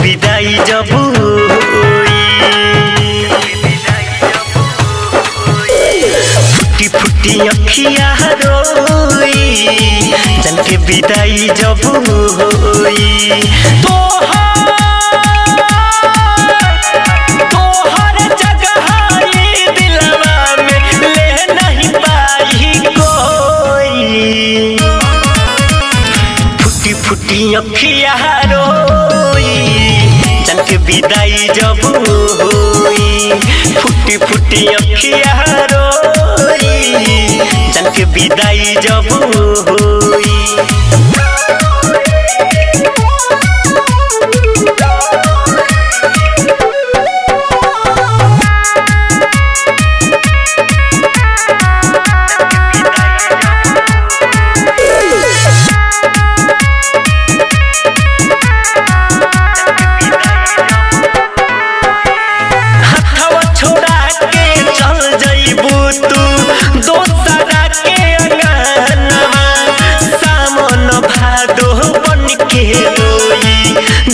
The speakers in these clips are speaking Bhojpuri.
विदाई जब फुटी फुटी अखिया रोई जन के विदाई जब तोहर जगह दिलवा में ले नहीं पाई कोई। फुटी फुटी अखिया रोई जन के विदाई जब फुटी फुटी अखिया रोई जन के विदाई जब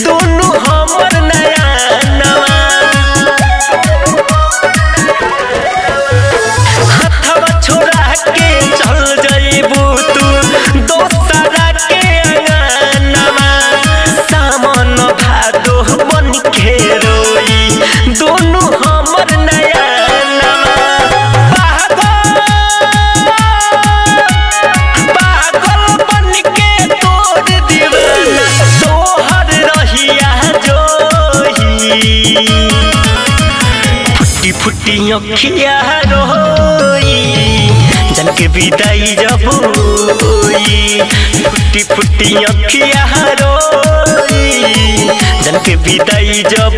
दोनों हमर नया नवा हथवा छोड़ा के चल जइबू तू दोसरा के अंगनवा सामन भादो बन के रोई दोनों हमर नया नवा। पागल बन के तोड़ दीवाना तोहर रहिया जोही। फुटी फुटी अखिया रोई जन के विदाई जब फुटी फुटी अखिया रोई जन के विदाई जब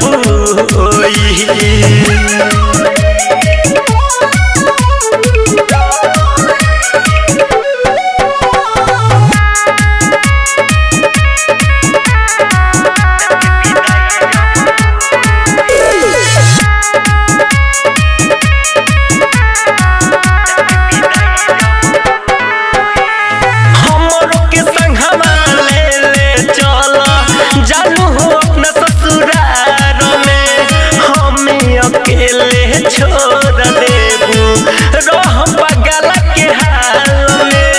छोड़ देबू रह पगल के हाल में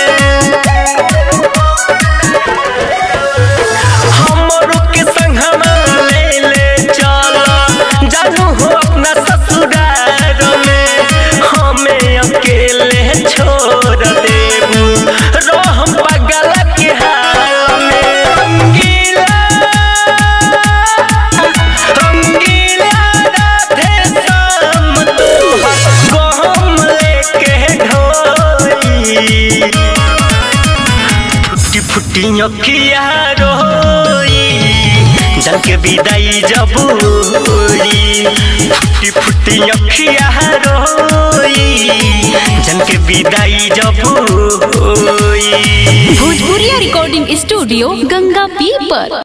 हमरो के संगमा ले चल जानू हो अपना ससुराल में हमें अकेले छोड़ देबू रह पगल के हाल में। फुटी फुटी अखिया रोई जन के विदाई जब फुटी फुटी अखिया रोई जन के विदाई जब। भोजपुरिया रिकॉर्डिंग स्टूडियो गंगा पीपर।